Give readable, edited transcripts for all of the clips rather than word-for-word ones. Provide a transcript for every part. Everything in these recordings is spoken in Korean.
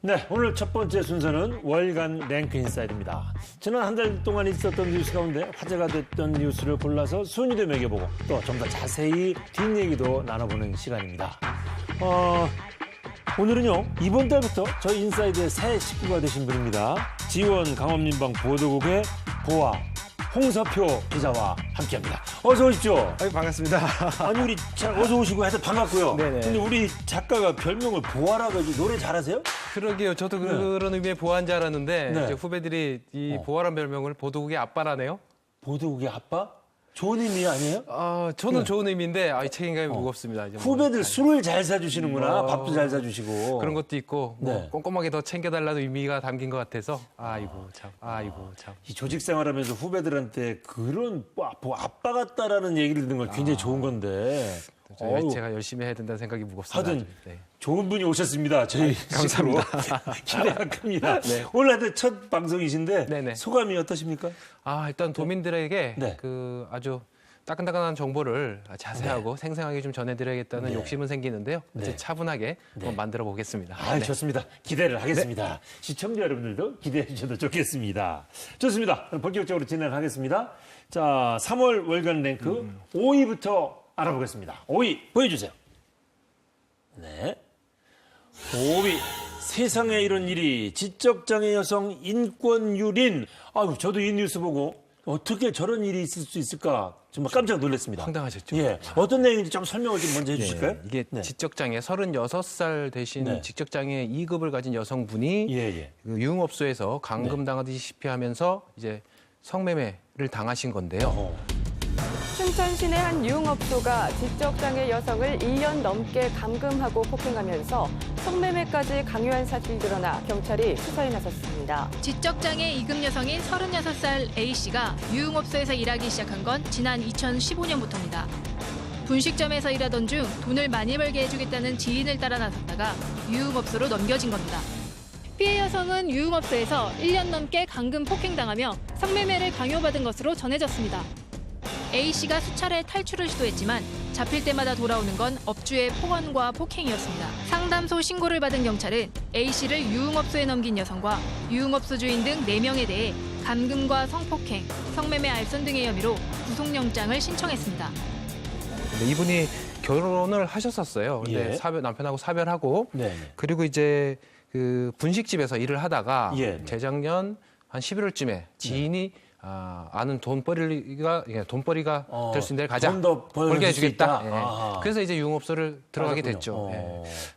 네, 오늘 첫 번째 순서는 월간 랭크 인사이드입니다. 지난 한 달 동안 있었던 뉴스 가운데 화제가 됐던 뉴스를 골라서 순위도 매겨보고 또 좀 더 자세히 뒷얘기도 나눠보는 시간입니다. 오늘은요, 이번 달부터 저희 인사이드의 새 식구가 되신 분입니다. 지원 강원민방 보도국의 보아 홍서표 기자와 함께합니다. 어서 오십시오. 반갑습니다. 아니 우리 어서 오시고 해서 반갑고요. 네네. 근데 우리 작가가 별명을 보아라고 해서 노래 잘하세요? 그러게요. 저도 그런 의미의 보아인 줄 알았는데 네. 이제 후배들이 이 보아란 별명을 보도국의 아빠라네요. 보도국의 아빠? 좋은 의미 아니에요? 저는 좋은 의미인데 이 책임감이 무겁습니다. 이제 뭐 후배들 술을 잘 사주시는구나. 밥도 잘 사주시고. 그런 것도 있고 뭐 네. 꼼꼼하게 더 챙겨달라는 의미가 담긴 것 같아서 아이고 참. 이 조직 생활하면서 후배들한테 그런 아빠 같다라는 얘기를 듣는 건 굉장히 좋은 건데. 제가 열심히 해야 된다는 생각이 무겁습니다. 하여튼 네. 좋은 분이 오셨습니다. 저희 감사합니다. 기대가 큽니다. 네. 오늘 하여튼 첫 방송이신데 네네. 소감이 어떠십니까? 일단 도민들에게 네. 그 아주 따끈따끈한 정보를 자세하고 생생하게 좀 전해드려야겠다는 욕심은 생기는데요. 네. 차분하게 한번 만들어 보겠습니다. 좋습니다. 기대를 하겠습니다. 시청자 여러분들도 기대해 주셔도 좋겠습니다. 좋습니다. 그럼 본격적으로 진행하겠습니다. 자, 3월 월간 랭크 5위부터 알아보겠습니다. 5위 보여주세요. 네. 5위. 세상에 이런 일이 지적장애 여성 인권유린. 저도 이 뉴스 보고 어떻게 저런 일이 있을 수 있을까 정말 깜짝 놀랐습니다. 황당하셨죠? 예. 어떤 내용인지 좀 설명을 좀 먼저 해주실까요? 이게 지적장애 36살 되신 네. 직접장애 2급을 가진 여성분이 예. 그 유흥업소에서 감금당하듯이 하면서 이제 성매매를 당하신 건데요. 춘천 시내 한 유흥업소가 지적장애 여성을 1년 넘게 감금하고 폭행하면서 성매매까지 강요한 사실이 드러나 경찰이 수사에 나섰습니다. 지적장애 2급 여성인 36살 A씨가 유흥업소에서 일하기 시작한 건 지난 2015년부터입니다. 분식점에서 일하던 중 돈을 많이 벌게 해주겠다는 지인을 따라 나섰다가 유흥업소로 넘겨진 겁니다. 피해 여성은 유흥업소에서 1년 넘게 감금 폭행당하며 성매매를 강요받은 것으로 전해졌습니다. A씨가 수차례 탈출을 시도했지만 잡힐 때마다 돌아오는 건 업주의 폭언과 폭행이었습니다. 상담소 신고를 받은 경찰은 A씨를 유흥업소에 넘긴 여성과 유흥업소 주인 등 4명에 대해 감금과 성폭행, 성매매 알선 등의 혐의로 구속영장을 신청했습니다. 이분이 결혼을 하셨었어요. 근데 예. 남편하고 사별하고 네. 그리고 이제 그 분식집에서 일을 하다가 예. 재작년 한 11월쯤에 지인이 아는 돈벌이가 될 수 있는 데를 가자. 돈 더 벌게 해주겠다. 예. 아하. 그래서 이제 유흥업소를 들어가게 맞았군요. 됐죠.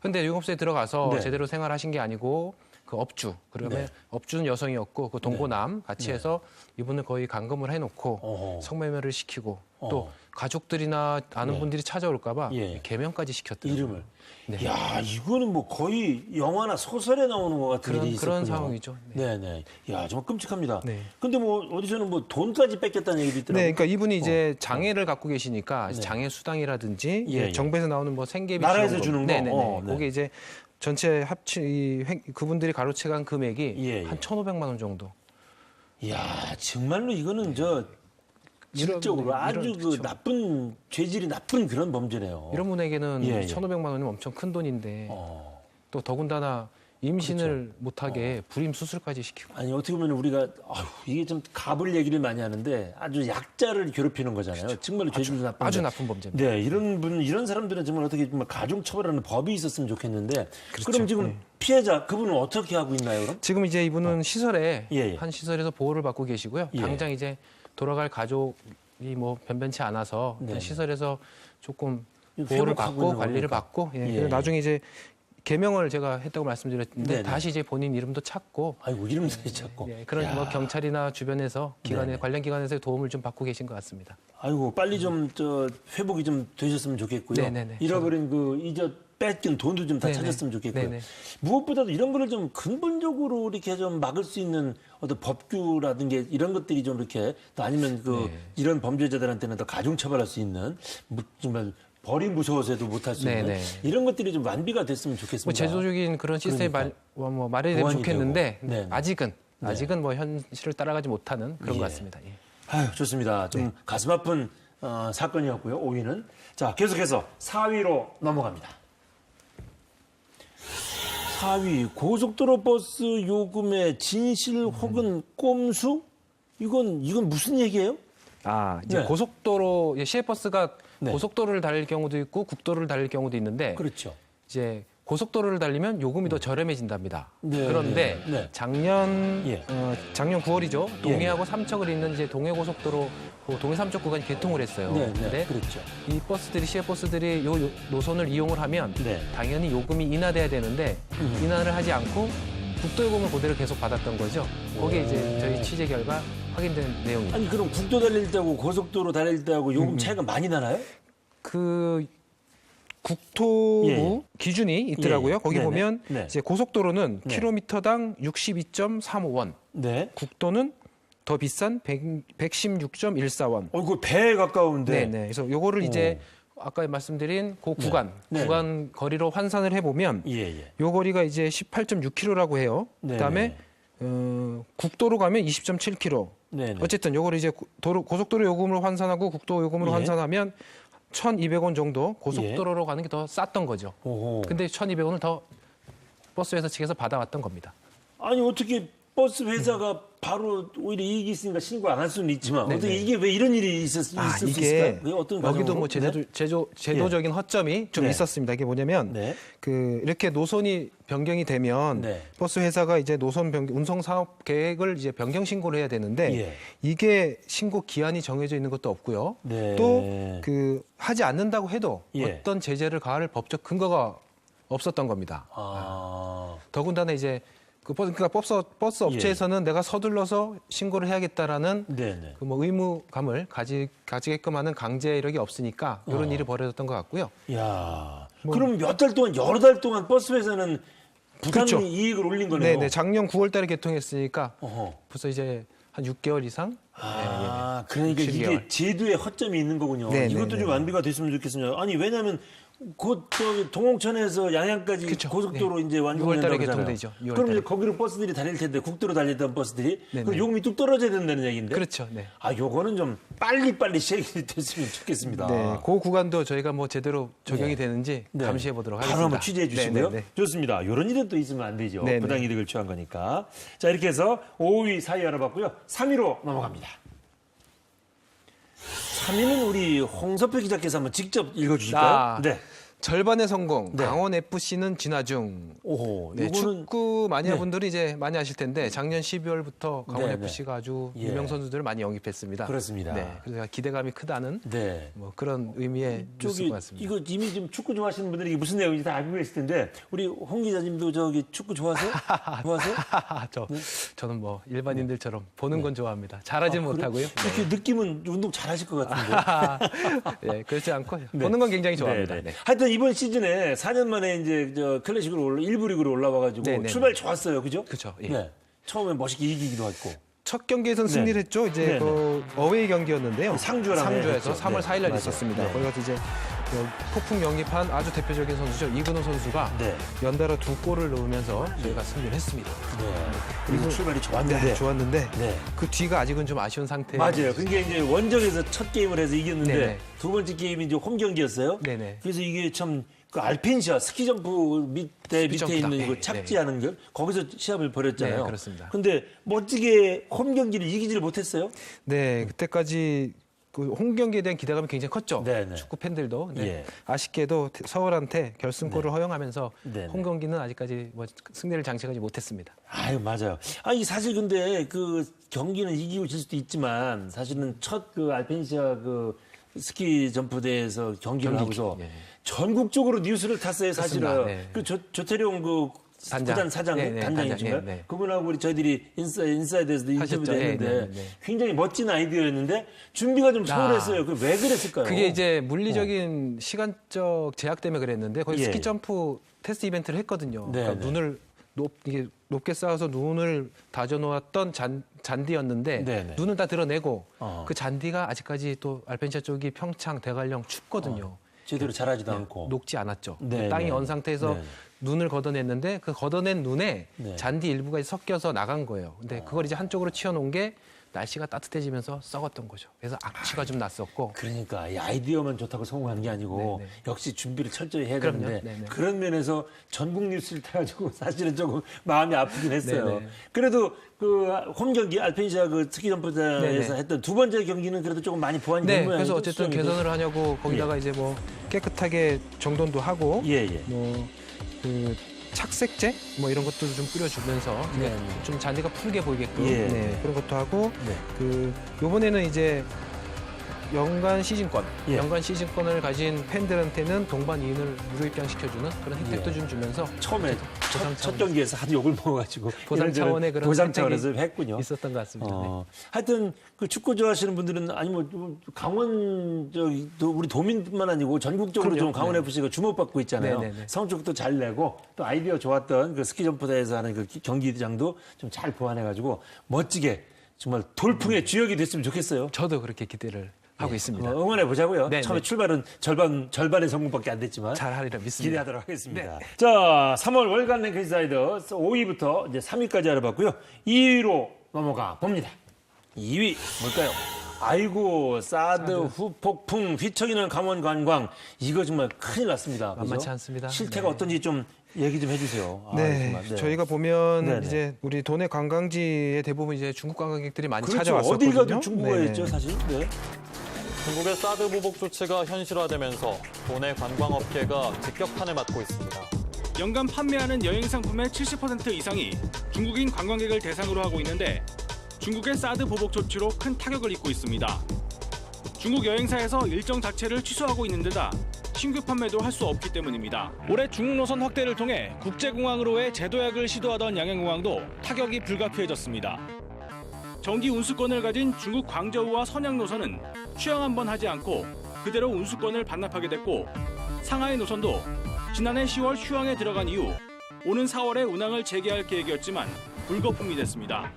그런데 유흥업소에 들어가서 네. 제대로 생활하신 게 아니고 그 업주, 그러면 네. 업주는 여성이었고 그 동거남 같이 네. 해서 이분을 거의 감금을 해놓고 어허. 성매매를 시키고 또 가족들이나 아는 네. 분들이 찾아올까 봐 예. 개명까지 시켰더라고요. 이름을. 네. 야, 이거는 뭐 거의 영화나 소설에 나오는 것 같은 일이 있었군요. 그런 상황이죠. 네. 네네. 야, 정말 끔찍합니다. 네. 근데 뭐 어디서는 뭐 돈까지 뺏겼다는 얘기도 있더라고요. 네, 그러니까 이분이 이제 장애를 갖고 계시니까 네. 장애 수당이라든지 예. 정부에서 나오는 뭐 생계비 나라에서 지원금. 주는 거? 네네네. 네. 그게 이제 전체 그분들이 가로채간 금액이 예. 한 1,500만 원 정도. 이야, 정말로 이거는 질적으로 이런 아주 그 그렇죠. 나쁜 죄질이 나쁜 그런 범죄네요. 이런 분에게는 예. 1,500만 원이면 엄청 큰 돈인데 또 더군다나 임신을 못하게 불임 수술까지 시키고. 아니 어떻게 보면 우리가 이게 좀 갑을 얘기를 많이 하는데 아주 약자를 괴롭히는 거잖아요. 정말로 죄질도 나쁜. 아주 나쁜 범죄입니다. 네, 이런 사람들은 정말 어떻게 정말 가중 처벌하는 법이 있었으면 좋겠는데. 그렇죠. 그럼 지금 피해자 그분은 어떻게 하고 있나요, 그럼? 지금 이제 이분은 시설에 예. 한 시설에서 보호를 받고 계시고요. 예. 당장 이제 돌아갈 가족이 뭐 변변치 않아서 네. 시설에서 조금 회복하고 보호를 있는 받고 관리를 거니까. 받고 예. 그래서 나중에 이제 개명을 제가 했다고 말씀드렸는데 네네. 다시 이제 본인 이름도 찾고 아이고 이름도 찾고. 그런 뭐 경찰이나 주변에서 네네. 관련 기관에서 도움을 좀 받고 계신 것 같습니다. 아이고 빨리 좀 회복이 좀 되셨으면 좋겠고요. 네네네. 잃어버린 뺏긴 돈도 좀 다 네네. 찾았으면 좋겠고요. 네네. 무엇보다도 이런 거를 좀 근본적으로 이렇게 좀 막을 수 있는 어떤 법규라든지 이런 것들이 좀 이렇게 또 아니면 이런 범죄자들한테는 더 가중 처벌할 수 있는 정말 벌이 무서워서도 못할 수 있는 네네. 이런 것들이 좀 완비가 됐으면 좋겠습니다. 뭐 제도적인 그런 시스템이 그러니까. 마련되면 보완이 좋겠는데 되고. 네네. 아직은 뭐 현실을 따라가지 못하는 그런 예. 것 같습니다. 예. 아유, 좋습니다. 좀 가슴 아픈 사건이었고요. 5위는. 자, 계속해서 4위로 넘어갑니다. 4위 고속도로 버스 요금의 진실 혹은 꼼수? 이건 무슨 얘기예요? 이제 네. 고속도로 시외버스가 네. 고속도로를 달릴 경우도 있고 국도를 달릴 경우도 있는데 그렇죠. 이제 고속도로를 달리면 요금이 더 저렴해진답니다. 네, 그런데 네. 작년 예. 작년 9월이죠. 동해하고 삼척을 잇는 이제 동해고속도로 동해 삼척 구간이 개통을 했어요. 네, 네, 근데 그렇죠. 이 버스들이 시외버스들이 요 노선을 이용을 하면 네. 당연히 요금이 인하돼야 되는데 인하를 하지 않고 국도 요금을 그대로 계속 받았던 거죠. 거기에 이제 저희 취재 결과 확인된 내용입니다. 아니 그럼 국도 달릴 때하고 고속도로 달릴 때하고 요금 차이가 많이 나나요? 그 국토부 예. 기준이 있더라고요. 예. 거기 네네. 보면 네. 이제 고속도로는 네. 킬로미터당 62.35원, 네. 국도는 더 비싼 116.14원. 그 배에 가까운데. 네. 그래서 요거를 이제 아까 말씀드린 그 구간, 네. 구간 거리로 환산을 해보면 예. 요 거리가 이제 18.6km라고 해요. 네네. 그다음에 국도로 가면 20.7km. 네네. 어쨌든 요거를 이제 고속도로 요금으로 환산하고 국도 요금으로 예. 환산하면 1,200원 정도 고속도로로 가는 게 더 쌌던 거죠. 오호. 근데 1,200원을 더 버스 회사 측에서 받아왔던 겁니다. 아니 어떻게 버스 회사가 바로 오히려 이익이 있으니까 신고 안 할 수는 있지만 네네. 어떻게 이게 왜 이런 일이 있을 수 이게 있을까요? 그게 어떤 여기도 과정으로? 뭐 제도적인 허점이 좀 네. 있었습니다. 이게 뭐냐면 네. 그 이렇게 노선이 변경이 되면 네. 버스 회사가 이제 노선 변경 운송 사업 계획을 이제 변경 신고를 해야 되는데 예. 이게 신고 기한이 정해져 있는 것도 없고요. 네. 또 그 하지 않는다고 해도 예. 어떤 제재를 가할 법적 근거가 없었던 겁니다. 더군다나 이제 그러니까 버스 업체에서는 내가 서둘러서 신고를 해야겠다라는 네네. 그 뭐 의무감을 가지게끔 하는 강제 이력이 없으니까 이런 일이 벌어졌던 것 같고요. 야. 그럼 몇 달 동안 여러 달 동안 버스 회사는 부당 그렇죠. 이익을 올린 거네요. 네, 작년 9월달에 개통했으니까 어허. 벌써 이제 한 6개월 이상. 그러니까 7개월. 이게 제도에 허점이 있는 거군요. 네, 이것도 네, 좀 네. 완비가 됐으면 좋겠습니다. 아니 왜냐하면 곧 저기 동홍천에서 양양까지 그쵸. 고속도로 네. 이제 6월 완공된다고 달에 그러잖아요. 개통되죠. 6월 그럼 이제 달에. 거기로 버스들이 다닐 텐데 국도로 달리던 버스들이 네, 그럼 네. 요금이 뚝 떨어져야 된다는 얘기인데. 그렇죠. 네. 요거는 좀 빨리 시행이 됐으면 좋겠습니다. 네, 그 구간도 저희가 뭐 제대로 적용이 네. 되는지 네. 감시해 보도록 바로 하겠습니다. 한번 취재해 주시고요. 네. 좋습니다. 이런 일은 또 있으면 안 되죠. 네, 부당 네. 이득을 취한 거니까. 자, 이렇게 해서 5위, 4위 알아봤고요. 3위로 넘어갑니다. 3위는 우리 홍석표 기자께서 한번 직접 읽어주실까요? 네. 절반의 성공. 네. 강원 FC는 진화 중. 오호, 네, 요거는 축구 마니아분들이 이제 많이 아실 텐데 작년 12월부터 강원 네, 네. FC가 아주 예. 유명 선수들을 많이 영입했습니다. 그렇습니다. 네, 그래서 기대감이 크다는 네. 뭐 그런 의미의 뉴스인 것 같습니다. 이거 이미 좀 축구 좋아하시는 분들이 이게 무슨 내용인지 다 알고 계실 텐데 우리 홍 기자님도 저기 축구 좋아하세요? 좋아하세요? 저는 뭐 일반인들처럼 보는 건 좋아합니다. 잘하진 그래? 못하고요. 이렇게 느낌은 운동 잘하실 것 같은데. 네, 그렇지 않고 보는 건 굉장히 좋아합니다. 네, 네. 네. 하여튼 이번 시즌에 4년 만에 이제 저 클래식으로 1부 리그로 올라와가지고 네, 네, 출발 좋았어요, 그죠? 그렇죠. 예. 네. 처음에 멋있게 이기기도 했고. 첫 경기에서는 승리를 했죠. 이제 네, 그 어웨이 경기였는데요. 상주랑 상주에서 했죠. 3월 네, 4일 날 맞아요. 있었습니다. 네. 거기 가서 이제 그 폭풍 영입한 아주 대표적인 선수죠. 이근호 선수가 네. 연달아 2골을 넣으면서 저희가 승리를 했습니다. 네. 그리고 출발이 좋았는데. 네, 좋았는데 네. 그 뒤가 아직은 좀 아쉬운 상태. 맞아요. 그게 이제 원정에서 첫 게임을 해서 이겼는데 네네. 두 번째 게임이 이제 홈 경기였어요. 네네. 그래서 이게 참 그 알펜시아 스키 점프 밑에 점프다. 있는 네, 이거 착지하는 걸 거기서 시합을 벌였잖아요. 네, 그렇습니다. 근데 멋지게 홈 경기를 이기지를 못했어요. 네, 그때까지 그 홈 경기에 대한 기대감이 굉장히 컸죠. 네네. 축구 팬들도. 네. 예. 아쉽게도 서울한테 결승골을 허용하면서 네네. 홈 경기는 아직까지 뭐 승리를 장식하지 못했습니다. 아유, 맞아요. 이 사실 근데 그 경기는 이기고 질 수도 있지만 사실은 첫 그 알펜시아 그 스키 점프 대회에서 경기를 하고서 예. 전국적으로 뉴스를 탔어요, 사실은. 그렇습니다. 네. 그 조태룡 그 단장. 구단 사장, 네, 네, 단장이신가요? 단장, 네, 네. 그분하고 우리 저희들이 인사이드에서도 하셨죠. 인터뷰도 했는데 네, 네, 네. 굉장히 멋진 아이디어였는데 준비가 좀 소홀했어요. 그 왜 그랬을까요? 그게 이제 물리적인 시간적 제약 때문에 그랬는데 거기 예. 스키 점프 테스트 이벤트를 했거든요. 네, 그러니까 네. 눈을 이게 높게 쌓아서 눈을 다져 놓았던 잔디였는데 네, 네. 눈은 다 드러내고 어. 그 잔디가 아직까지 또 알펜시아 쪽이 평창 대관령 춥거든요. 제대로 잘하지도 않고. 녹지 않았죠. 네, 땅이 네. 언 상태에서 네. 눈을 걷어냈는데 그 걷어낸 눈에 네. 잔디 일부가 섞여서 나간 거예요. 근데 그걸 이제 한쪽으로 치워놓은 게 날씨가 따뜻해지면서 썩었던 거죠. 그래서 악취가 좀 났었고. 그러니까 이 아이디어만 좋다고 성공하는 게 아니고 네네. 역시 준비를 철저히 해야 그럼요. 되는데 네네. 그런 면에서 전국 뉴스를 타가지고 사실은 조금 마음이 아프긴 했어요. 네네. 그래도 그 홈 경기 알펜시아 그 스키 점프장에서 네네. 했던 두 번째 경기는 그래도 조금 많이 보완이 된 네, 모양이죠. 그래서 어쨌든 수정이도. 개선을 하냐고 거기다가 이제 뭐 깨끗하게 정돈도 하고 예, 예. 뭐 그 착색제 뭐 이런 것도 좀 뿌려주면서 네, 이제 네. 좀 잔디가 푸르게 보이게끔 예. 네, 그런 것도 하고 네. 그 요번에는 이제 연간 시즌권, 예. 연간 시즌권을 가진 팬들한테는 동반 2인을 무료 입장시켜주는 그런 혜택도 예. 좀 주면서 처음에 보상 첫 차원- 경기에서 한 욕을 먹어가지고 보상 이런저런 차원의 그런 보상 혜택이 차원에서 했군요. 있었던 것 같습니다. 네. 하여튼 그 축구 좋아하시는 분들은 아니 뭐 강원 저기 또 우리 도민뿐만 아니고 전국적으로 그럼요. 좀 강원 FC가 주목받고 있잖아요. 네네네. 성적도 잘 내고 또 아이디어 좋았던 그 스키 점프대에서 하는 그 경기장도 좀 잘 보완해가지고 멋지게 정말 돌풍의 주역이 됐으면 좋겠어요. 저도 그렇게 기대를 하고 있습니다. 응원해 보자고요. 네, 처음에 네. 출발은 절반의 성공밖에 안 됐지만 잘하리라 믿습니다. 기대하도록 하겠습니다. 네. 자, 3월 월간 랭크 인사이더 5위부터 이제 3위까지 알아봤고요. 2위로 넘어가 봅니다. 2위 뭘까요? 아이고 사드 후폭풍 휘청이는 강원 관광 이거 정말 큰일 났습니다. 그죠? 만만치 않습니다. 실태가 네. 어떤지 좀 얘기 좀 해주세요. 아, 네, 정말, 네. 저희가 보면 네네. 이제 우리 도내 관광지에 대부분 이제 중국 관광객들이 많이 그렇죠. 찾아왔었거든요. 어디 가도 중국어가 네네. 있죠, 사실. 네. 중국의 사드 보복 조치가 현실화되면서 도내 관광업계가 직격탄을 맞고 있습니다. 연간 판매하는 여행 상품의 70% 이상이 중국인 관광객을 대상으로 하고 있는데 중국의 사드 보복 조치로 큰 타격을 입고 있습니다. 중국 여행사에서 일정 자체를 취소하고 있는 데다 신규 판매도 할 수 없기 때문입니다. 올해 중국 노선 확대를 통해 국제공항으로의 재도약을 시도하던 양양공항도 타격이 불가피해졌습니다. 정기 운수권을 가진 중국 광저우와 선양 노선은 취항 한 번 하지 않고 그대로 운수권을 반납하게 됐고 상하이 노선도 지난해 10월 휴항에 들어간 이후 오는 4월에 운항을 재개할 계획이었지만 불거품이 됐습니다.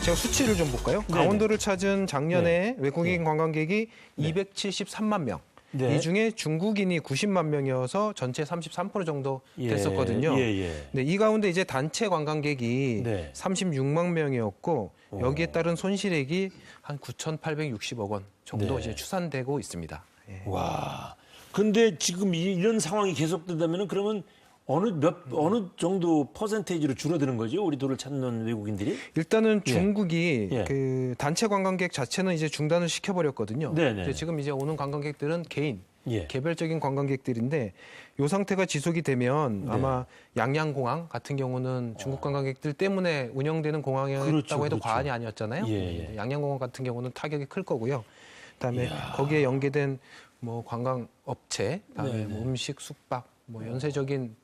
제가 수치를 좀 볼까요? 네네. 강원도를 찾은 작년에 외국인 관광객이 네. 273만 명. 네. 이 중에 중국인이 90만 명이어서 전체 33% 정도 예, 됐었거든요. 예, 예. 네, 이 가운데 이제 단체 관광객이 네. 36만 명이었고 여기에 따른 손실액이 한 9,860억 원 정도 네. 이제 추산되고 있습니다. 예. 와. 근데 지금 이런 상황이 계속된다면은 그러면 어느 정도 퍼센테이지로 줄어드는 거죠? 우리 도를 찾는 외국인들이? 일단은 예. 중국이 예. 그 단체 관광객 자체는 이제 중단을 시켜버렸거든요. 네네. 근데 지금 이제 오는 관광객들은 개인, 예. 개별적인 관광객들인데 이 상태가 지속이 되면 네. 아마 양양공항 같은 경우는 중국 관광객들 때문에 운영되는 공항이었다고 그렇죠, 해도 그렇죠. 과언이 아니었잖아요. 예, 예. 양양공항 같은 경우는 타격이 클 거고요. 그다음에 거기에 연계된 뭐 관광업체, 그다음에 네네. 뭐 음식, 숙박, 뭐 연쇄적인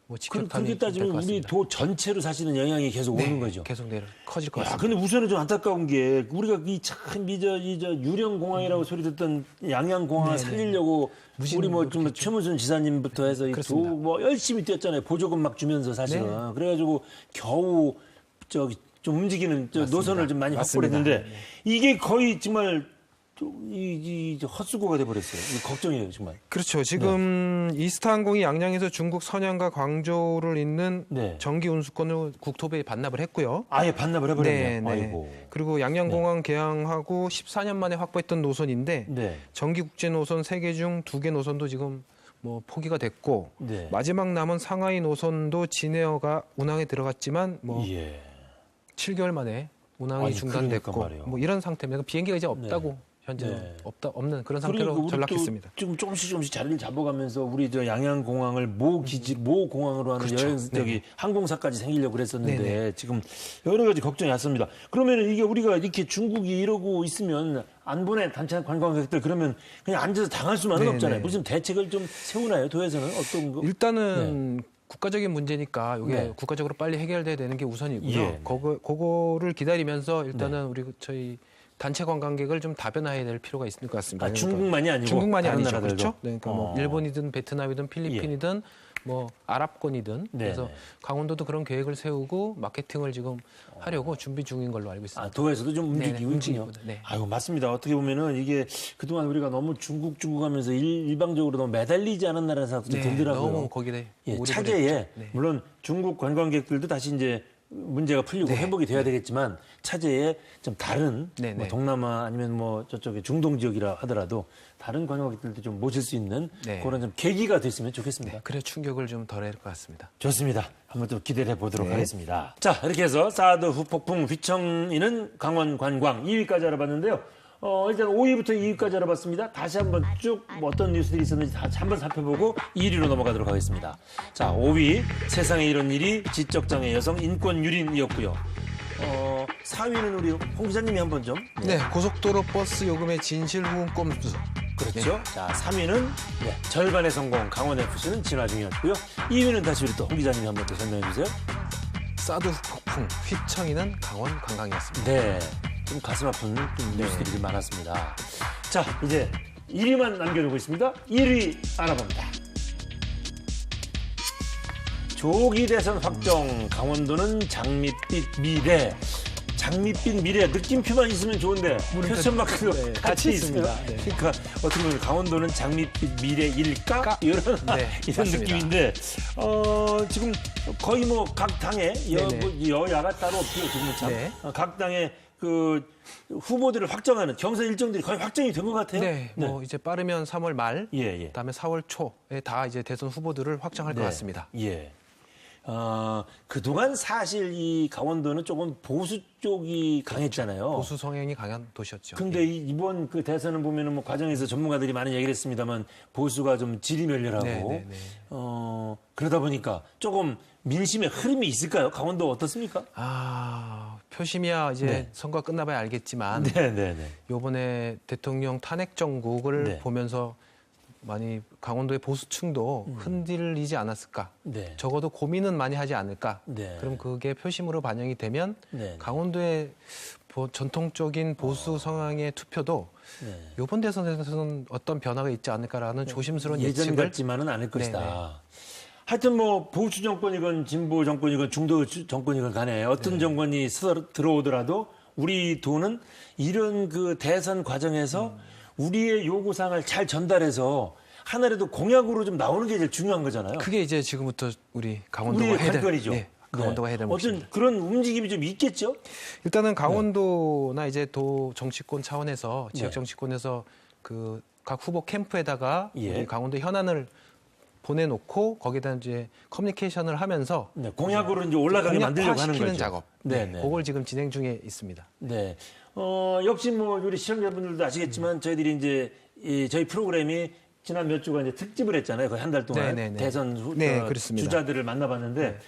뭐 직격탄이 그렇게 될 따지면 것 우리 같습니다. 도 전체로 사실은 영향이 계속 오는 거죠. 계속 커질 것 야, 같습니다. 근데 우선은 좀 안타까운 게 우리가 이저 유령 공항이라고 소리 듣던 양양 공항을 네네. 살리려고 우리 뭐 좀 최문순 지사님부터 해서 그렇습니다. 뭐 열심히 뛰었잖아요. 보조금 막 주면서 사실은 네. 그래가지고 겨우 저기 좀 움직이는 노선을 좀 많이 확보를 맞습니다. 했는데 이게 거의 정말 이 헛수고가 돼버렸어요. 이거 걱정이에요 정말. 그렇죠. 지금 네. 이스타항공이 양양에서 중국 선양과 광저우를 잇는 네. 정기 운수권을 국토부에 반납을 했고요. 아예 반납을 해버렸네요. 네. 아이고. 그리고 양양공항 개항하고 14년 만에 확보했던 노선인데 네. 정기 국제 노선 3개 중 2개 노선도 지금 뭐 포기가 됐고 네. 마지막 남은 상하이 노선도 진에어가 운항에 들어갔지만 뭐 예. 7개월 만에 운항이 아니, 중단됐고 그러니까 말이에요. 뭐 이런 상태입니다. 비행기가 이제 없다고 현재 네. 없는 그런 그러니까 상태로 우리 전락했습니다. 또 지금 조금씩 자리를 잡아가면서 우리 저 양양공항을 모 공항으로 하는 그렇죠. 여행 저기 네. 항공사까지 생기려고 그랬었는데 네네. 지금 여러 가지 걱정이 왔습니다. 그러면 이게 우리가 이렇게 중국이 이러고 있으면 안 보내 단체 관광객들 그러면 그냥 앉아서 당할 수만은 네네. 없잖아요. 무슨 대책을 좀 세우나요? 도에서는 어떤 거? 일단은 국가적인 문제니까 이게 네. 국가적으로 빨리 해결돼야 되는 게 우선이고요. 예. 그거를 기다리면서 일단은 네. 우리 저희 단체 관광객을 좀 다변화해야 될 필요가 있을 것 같습니다. 아, 중국만이 아니고 중국만이 다른 아니죠, 나라들도? 그렇죠? 네, 그러니까 뭐 어. 일본이든 베트남이든 필리핀이든 뭐 아랍권이든 네, 그래서 네. 강원도도 그런 계획을 세우고 마케팅을 지금 하려고 준비 중인 걸로 알고 있습니다. 아, 도에서도 좀 네네, 움직이고 있군요. 움직이고, 네. 아유, 맞습니다. 어떻게 보면은 이게 그동안 우리가 너무 중국 하면서 일방적으로 너무 매달리지 않은 나라라서 좀 네, 들더라고요. 너무 거기에 예, 몰입을 차제에 했죠. 네. 물론 중국 관광객들도 다시 이제 문제가 풀리고 회복이 돼야 되겠지만 차제에 좀 다른 네, 뭐 네. 동남아 아니면 뭐 저쪽에 중동 지역이라 하더라도 다른 관광객들도 좀 모실 수 있는 네. 그런 좀 계기가 됐으면 좋겠습니다. 그래 충격을 좀 덜할 것 같습니다. 좋습니다. 한번 또 기대해 보도록 네. 하겠습니다. 자, 이렇게 해서 사드 후폭풍 휘청이는 강원 관광 2위까지 알아봤는데요. 일단 5위부터 2위까지 알아봤습니다. 다시 한번 쭉뭐 어떤 뉴스들이 있었는지 다시 한번 살펴보고 2위로 넘어가도록 하겠습니다. 자, 5위 세상에 이런 일이 지적장애 여성 인권 유린이었고요. 4위는 우리 홍 기자님이 한번 좀. 네, 고속도로 버스 요금의 진실 후원 꼼수. 그렇죠. 자, 3위는 절반의 성공 강원FC는 진화 중이었고요. 2위는 다시 우리 또 홍 기자님이 한번 또 설명해 주세요. 사드 폭풍 휘청이는 강원 관광이었습니다. 네, 좀 가슴 아픈 좀 뉴스들이 좀 많았습니다. 자, 이제 1위만 남겨두고 있습니다. 1위 알아봅니다. 조기 대선 확정, 강원도는 장밋빛 미래. 장밋빛 미래, 느낌표만 있으면 좋은데 표션 마크도 네, 같이 있습니다. 네. 그러니까 어떻게 보면 강원도는 장밋빛 미래일까? 이런, 네, 이런 맞습니다. 느낌인데 지금 거의 뭐 각 당에 네네. 뭐 여야가 따로 없고요. 지금은 참. 네. 각 당의 그 후보들을 확정하는 경선 일정들이 거의 확정이 된 것 같아요. 네, 뭐 이제 빠르면 3월 말, 예. 그다음에 4월 초에 다 이제 대선 후보들을 확정할 것 네. 같습니다. 예. 그동안 사실 이 강원도는 조금 보수 쪽이 강했잖아요. 보수 성향이 강한 도시였죠. 근데 이번 그 대선을 보면은 뭐 과정에서 전문가들이 많이 얘기를 했습니다만 보수가 좀 지리멸렬하고 네. 그러다 보니까 조금 민심의 흐름이 있을까요? 강원도 어떻습니까? 표심이야 이제 네. 선거 끝나봐야 알겠지만 네. 이번에 대통령 탄핵 정국을 네. 보면서 많이 강원도의 보수층도 흔들리지 않았을까? 네. 적어도 고민은 많이 하지 않을까? 네. 그럼 그게 표심으로 반영이 되면 네. 강원도의 전통적인 보수 성향의 투표도 네. 이번 대선에서는 어떤 변화가 있지 않을까라는 조심스러운 예전 예측을 같지만은 않을 것이다. 네. 하여튼 뭐 보수 정권이건 진보 정권이건 중도 정권이건 간에 어떤 정권이 들어오더라도 우리 도는 이런 그 대선 과정에서 우리의 요구사항을 잘 전달해서 하나라도 공약으로 좀 나오는 게 제일 중요한 거잖아요. 그게 이제 지금부터 우리 강원도가 우리의 해야 될 관건이죠. 네, 강원도가 해야 될 어떤 몫입니다. 그런 움직임이 좀 있겠죠? 일단은 강원도나 이제 도 정치권 차원에서 지역 네. 정치권에서 그 각 후보 캠프에다가 예. 우리 강원도 현안을 보내놓고 거기다 이제 커뮤니케이션을 하면서 네, 공약으로 이제 올라가게 만들려고 하는 공약화시키는 거죠. 작업. 네, 네, 네. 그걸 지금 진행 중에 있습니다. 네. 역시 뭐 우리 시청자분들도 아시겠지만 저희들이 이제 저희 프로그램이 지난 몇 주간 이제 특집을 했잖아요. 거의 한 달 동안 네, 네, 네. 대선 네, 그렇습니다. 주자들을 만나봤는데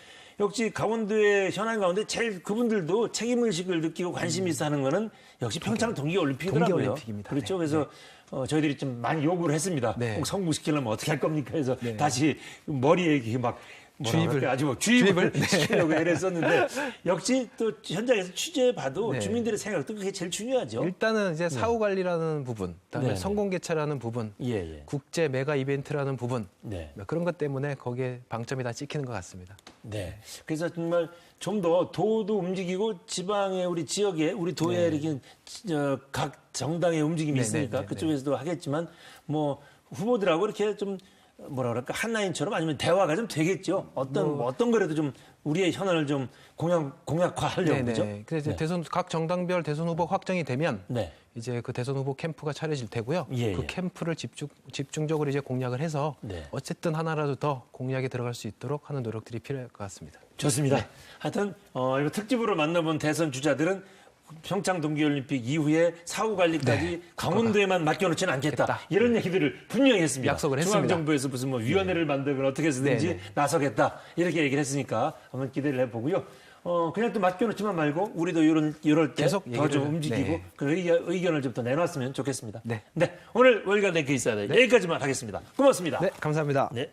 역시 강원도의 현안 가운데 제일 그분들도 책임의식을 느끼고 관심이 있어 하는 거는 역시 평창 동계올림픽이더라고요. 동계올림픽입니다. 그렇죠. 네, 그래서 저희들이 좀 많이 요구를 했습니다. 네. 꼭 성공시키려면 어떻게 할 겁니까? 해서 네. 다시 머리에 이렇게 막 주입을. 아주 뭐 주입을 네. 시키려고 애를 썼는데 역시 또 현장에서 취재해봐도 네. 주민들의 생각도 그게 제일 중요하죠. 일단은 이제 사후 관리라는 부분, 그다음에 네, 네. 성공 개최라는 부분, 예. 국제 메가 이벤트라는 부분 네. 그런 것 때문에 거기에 방점이 다 찍히는 것 같습니다. 네. 그래서 정말 좀 더 도도 움직이고 지방의 우리 지역에 우리 도에 이렇게 각 정당의 움직임이 네, 있으니까 네, 네, 그쪽에서도 하겠지만 뭐 후보들하고 이렇게 좀 뭐라 그럴까 한 라인처럼 아니면 대화가 좀 되겠죠. 어떤 거라도 좀 우리의 현안을 좀 공약화하려고 그죠? 그래서 이제 대선 각 정당별 대선 후보 확정이 되면 네. 이제 그 대선 후보 캠프가 차려질 테고요. 예, 그 예. 캠프를 집중적으로 이제 공략을 해서 네. 어쨌든 하나라도 더 공략에 들어갈 수 있도록 하는 노력들이 필요할 것 같습니다. 좋습니다. 하여튼 이거 특집으로 만나본 대선 주자들은 평창 동계올림픽 이후에 사후 관리까지 강원도에만 맡겨놓지는 않겠다. 겠다. 이런 얘기들을 분명히 했습니다. 약속을 했습니다. 중앙정부에서 무슨 뭐 위원회를 만들거나 어떻게 해서든지 네, 네. 나서겠다. 이렇게 얘기를 했으니까 한번 기대를 해보고요. 그냥 또 맡겨놓지만 말고 우리도 이럴 때 계속 더 좀 얘기를, 움직이고 네. 그 의견을 좀 더 내놨으면 좋겠습니다. 네. 오늘 월간 랭크 있어야 돼. 여기까지만 하겠습니다. 고맙습니다. 네, 감사합니다. 네.